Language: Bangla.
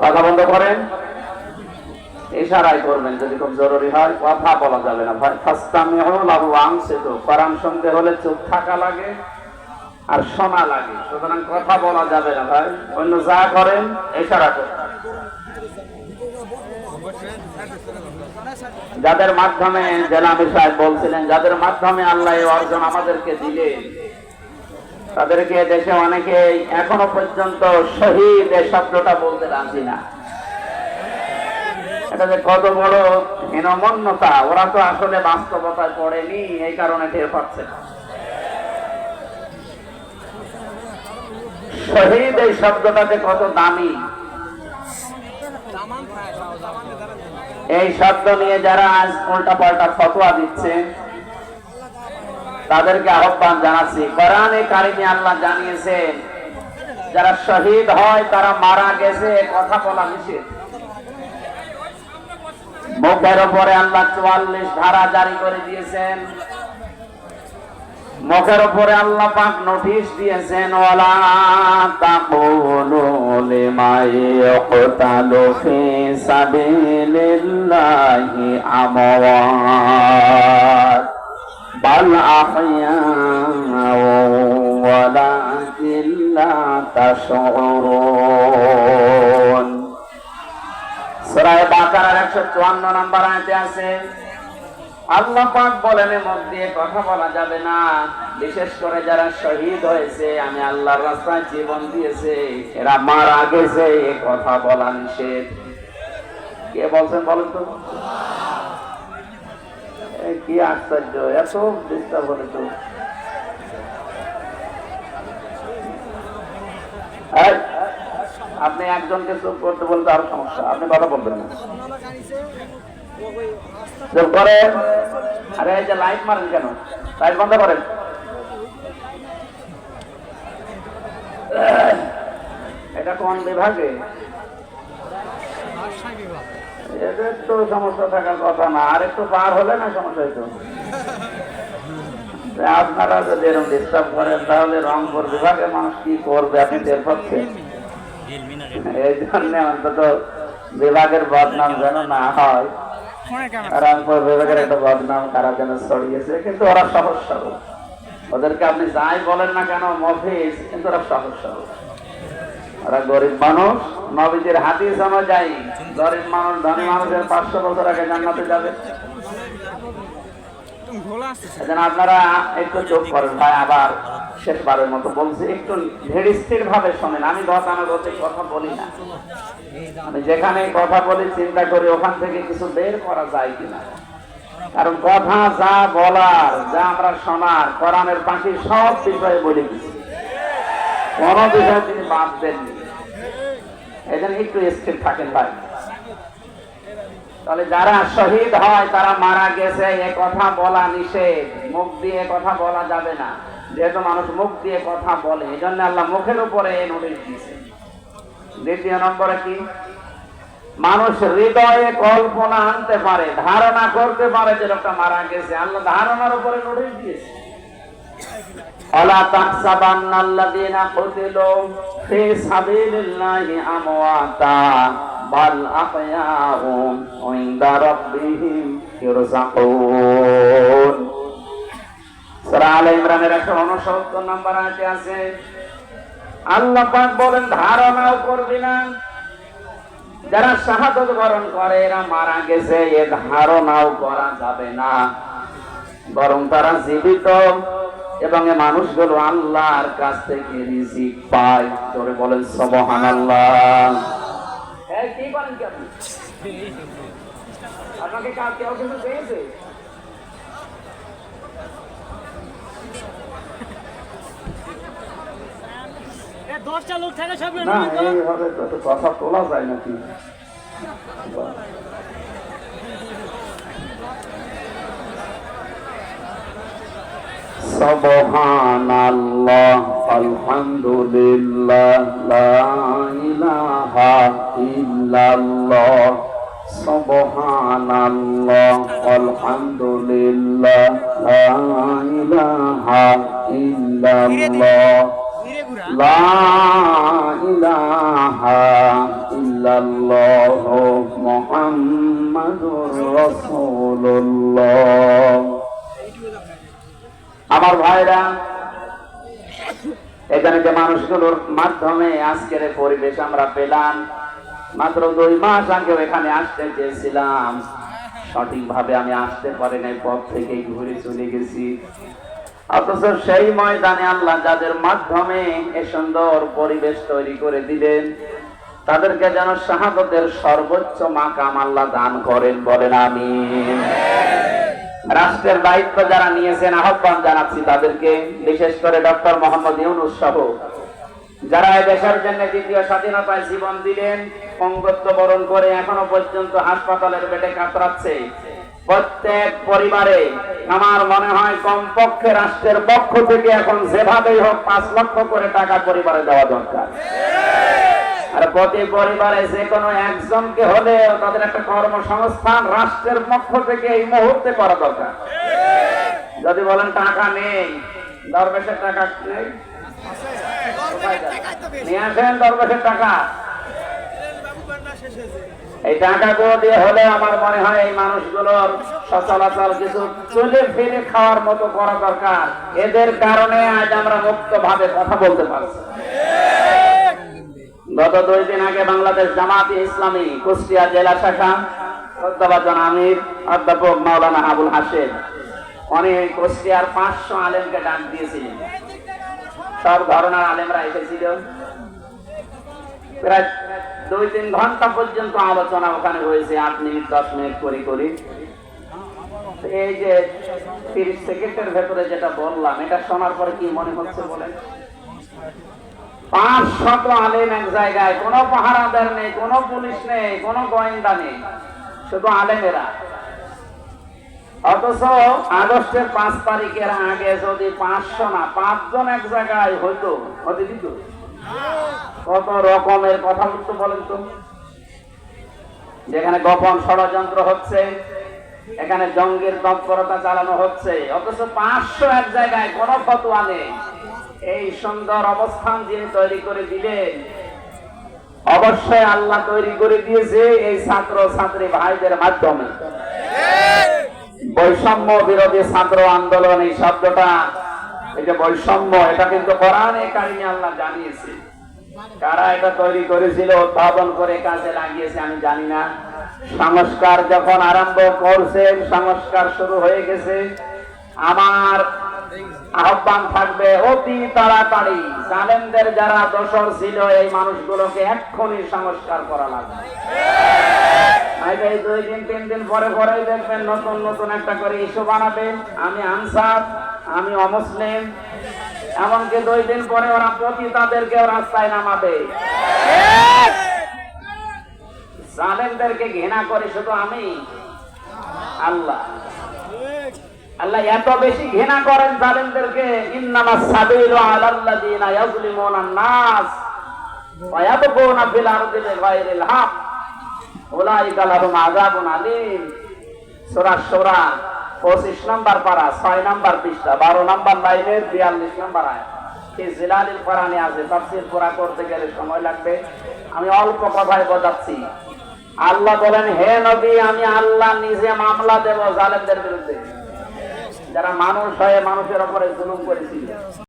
কথা বন্ধ করেন, ইশারাই করবেন যদি খুব জরুরি হয়। কথা বলা যাবে না ভাই। ফাস্তামিউ লাহু ওয়ানসিতু, কোরআন শুনতে হলে চুপ থাকা লাগে আর শোনা লাগে, সুতরাং কথা বলা যাবে না ভাই। অন্য যা করেন ইশারা করুন। যাদের মাধ্যমে জেলামি সাহেব বলছিলেন, যাদের মাধ্যমে আল্লাহ এই অর্জন আমাদেরকে দিলেন, তাদেরকে দেশে অনেকে এখনো পর্যন্ত শহীদ এই শব্দটা বলতে রাজি না। এটা যে কত বড় হীনমন্যতা, ওরা তো আসলে বাস্তবতায় পড়েনি, এই কারণে টের পাচ্ছে না। শহীদ এই শব্দটাতে কত দামি, এই শব্দ নিয়ে যারা আজ উল্টা পাল্টা ফতোয়া দিচ্ছে তাদেরকে আহ্বান জানাচ্ছি। কোরআনে কারিমে আল্লাহ জানিয়েছেন যারা শহীদ হয় তারা মারা গেছে কথা বলা নিষেধ। মুখের উপরে আল্লাহ 44 ধারা জারি করে দিয়েছেন, মুখের উপরে আল্লাহ পাক নোটিশ দিয়েছেন, ওয়ালা তাকুলু লিমা ইয়াকতালু ফি সাবিলিল্লাহি আমওয়াত বাল আহইয়াউ ওয়ালাকিন লা তাশউরুন। সূরা বাকারার 154 নম্বর আয়াতে আছে আল্লাহ পাক বলেন মুখ দিয়ে কথা বলা যাবে না, বিশেষ করে যারা শহীদ হয়েছে, আমি আল্লাহর রাস্তায় জীবন দিয়েছে, এরা মারা গেছে, কথা বলা নিষেধ। কে বলছেন বলেন তো? কি আশ্চর্য, এত ডিস্টার্ব হলে তো। আপনি একজনকে চুপ করতে বলতে আরো সমস্যা, আপনি কথা বলবেন না। আরে এই যে লাইট মারেন কেন? লাইট বন্ধ করেন। এটা কোন বিভাগে? এদের তো সমস্যা থাকার কথা না, আর একটু পার হলে না সমস্যা হইতো। আপনারা যদি এরকম ডিস্টার্ব করেন তাহলে রংপুর বিভাগের মানুষ কি করবে আপনি টের পাচ্ছেন। এই জন্য অন্তত বিভাগের বদনাম যেন না হয়, রংপুর বিভাগের একটা বদনাম কারা যেন ছড়িয়েছে। কিন্তু ওরা সহজ সরল, ওদেরকে আপনি যাই বলেন না কেন মফিজ, কিন্তু ওরা সহজ সরল। ওরা গরিব মানুষ, নবীজির হাদিস অনুযায়ী গরিব মানুষ ধনী মানুষের 500 বছর আগে জান্নাতে যাবে। আপনারা একটু চোখ করেন ভাই, আবার শেষবারের মতো বলছি, একটু ধীর স্থির ভাবে শোনেন। আমি গতানুগতিক কথা বলি না, আমি যেখানে কথা বলি চিন্তা করি ওখান থেকে কিছু বের করা যায় কিনা। কারণ কথা যা বলার, যা আমরা শোনার, কোরআনের পাখি সব বিষয়ে বলে দিচ্ছি, কোন বিষয় তিনি বাদ দেননি। এই জন্য একটু স্থির থাকেন ভাই। তাহলে যারা শহীদ হয় তারা মারা গেছে এ কথা বলা নিষেধ, মুখ দিয়ে কথা বলা যাবে না, যেহেতু মানুষ মুখ দিয়ে কথা বলে, এই জন্য আল্লাহ মুখের উপরে নোটিশ দিয়েছে। দ্বিতীয় নম্বরে কি? মানুষ হৃদয়ে কল্পনা আনতে পারে, ধারণা করতে পারে যে লোকটা মারা গেছে, আল্লাহ ধারণার উপরে নোটিশ দিয়েছে। আলা তাহসাবান্নাল্লাযীনা কুতিলু ফি সাবিলিল্লাহি আমওয়াতা বাল আহয়াউ ইনদা রাব্বিহিম ইরযাকুন। সূরা আলে ইমরানের 169 নম্বর আয়াতে আছে আল্লাহ পাক বলেন ধারণাও করবি না, যারা শাহাদাত বরণ করে এরা মারা গেছে এ ধারণাও করা যাবে না, বরং তারা জীবিত এবং এই মানুষগুলো আল্লাহর কাছ থেকে রিজিক পায়। জোরে বলেন সুবহানাল্লাহ। কি বলেন কি আপনি? আপনাকে কেউ কিছু পেয়েছে? দশটা লোক থাকে সব না, এইভাবে তো কথা তোলা যায় নাকি? সুবহানাল্লাহ আলহামদুলিল্লাহ লা ইলাহা ইল্লাল্লাহ। সুবহানাল্লাহ আলহামদুলিল্লাহ লা ইলাহা ইল্লাল্লাহ লা ইলাহা ইল্লাল্লাহু মুহাম্মাদুর রাসূলুল্লাহ। আমার ভাইরা, এখানে যে মানুষগুলোর মাধ্যমে আজকের এই পরিবেশ আমরা পেলাম, মাত্র 2 মাস আগে এখানে আসতে চেয়েছিলাম, সঠিকভাবে আমি আসতে পারি নাই, পথ থেকে ঘুরে চলে গেছি। অথচ সেই ময়দানে আল্লাহ যাদের মাধ্যমে এই সুন্দর পরিবেশ তৈরি করে দিলেন, তাদেরকে যেন শাহাদাতের সর্বোচ্চ মাকাম আল্লাহ দান করেন, বলেন আমিন। রাষ্ট্রের দায়িত্ব যারা নিয়েছেন, আহ্বান জানাচ্ছি তাদেরকে, বিশেষ করে ডক্টর মোহাম্মদ ইউনূস সহ যারা এই দেশের জন্য দ্বিতীয় স্বাধীনতায় জীবন দিলেন, পঙ্গত্ব বরণ করে এখনো পর্যন্ত হাসপাতালের বেডে কাতরাচ্ছে। প্রত্যেক পরিবারে আমার মনে হয় কমপক্ষে রাষ্ট্রের পক্ষ থেকে এখন যেভাবেই হোক 5 লক্ষ করে টাকা পরিবারে দেওয়া দরকার। আর প্রতি পরিবারে যে কোনো একজনকে হলে তাদের একটা কর্মসংস্থান রাষ্ট্রের পক্ষ থেকে এই মুহূর্তে করা দরকার। যদি বলেন টাকা নেই, দরবেশের টাকা নেই, নিয়ে আসেন দরবেশের টাকা। এই টাকাগুলো দিয়ে হলে আমার মনে হয় এই মানুষগুলোর সচলাচল কিছু চলে ফিরে খাওয়ার মতো করা দরকার। এদের কারণে আজ আমরা মুক্ত ভাবে কথা বলতে পারছি। গত 2 দিন আগে বাংলাদেশ জামাতে ইসলামী কুষ্টিয়া জেলা শাখা শ্রদ্ধাভাজন আমির অধ্যাপক মাওলানা আবুল হাশেম অনেক কুষ্টিয়ার 500 আলেমকে ডাক দিয়েছিলেন। সব ধরনের আলেমরা এসেছিল। প্রায় 2-3 ঘন্টা পর্যন্ত আলোচনা ওখানে হয়েছে, 8 মিনিট 10 মিনিট করে। এই যে 30 সেকেন্ডের ভেতরে যেটা বললাম, এটা শোনার পরে কি মনে হচ্ছে বলেন? 500 আলেম এক জায়গায়, কোনো পাহারাদার নেই, কোনো পুলিশ নেই, কোনো গোয়েন্দা নেই, শুধু আলেমেরা। অথচ আগস্টের 5 তারিখের আগে যদি 500 না 5 জন এক জায়গায় হইতো, হতে দিত? কত রকমের কথা বলতো বলেন তো। যেখানে গোপন ষড়যন্ত্র হচ্ছে, এখানে জঙ্গির তৎপরতা চালানো হচ্ছে, অথচ 500 এক জায়গায় কোনো ফতোয়া নেই। এই সুন্দর অবস্থান যিনি তৈরি করে দিলেন, অবশ্যই আল্লাহ তৈরি করে দিয়েছে এই ছাত্র ছাত্রী ভাইদের মাধ্যমে। বৈষম্য বিরোধী ছাত্র আন্দোলন, এই শব্দটা, এই যে বৈষম্য, এটা কিন্তু কোরআনে কারিমে আল্লাহ জানিয়েছে। কারা এটা তৈরি করেছিল, উদ্ভাবন করে কাজে লাগিয়েছে আমি জানি না। সংস্কার যখন আরম্ভ করছেন, সংস্কার শুরু হয়ে গেছে। আমার আহ্বান থাকবে অতি তাড়াতাড়ি জালেমদের যারা দোষর ছিল এই মানুষগুলোকে এক্ষুনি সংস্কার করা লাগবে। এই 2-3 দিন পরে দেখবেন নতুন নতুন একটা করে ইস্যু বানাবে, আমি আনসার, আমি অমুসলিম। এমনকি 2 দিন পরে ওরা তাদেরকে রাস্তায় নামাবে। জালেমদেরকে ঘৃণা করে শুধু আমি, আল্লাহ এত বেশি ঘৃণা করেন জালেমদেরকে। ইন্নামাস সাবিলু আলাল্লাযিনা ইয়াযলিমুনান নাস ওয়া ইয়াবগুনা ফিল আরদি বিগাইরিল হক উলাইকা লাহুম আযাবুন আলীম। সূরা শূরা 25 নম্বর পারা, 6 নম্বর পৃষ্ঠা, 12 নম্বর লাইনের 42 নম্বর আয়াত। এই জিলালিল কোরআনে আছে, তাফসীর পুরা করতে গেলে সময় লাগবে, আমি অল্প কথায় বোঝাচ্ছি। আল্লাহ বলেন, হে নবী, আমি আল্লাহ নিজে মামলা দেব জালেমদের বিরুদ্ধে, যারা মানুষ হয়ে মানুষের উপরে জুলুম করেছিল।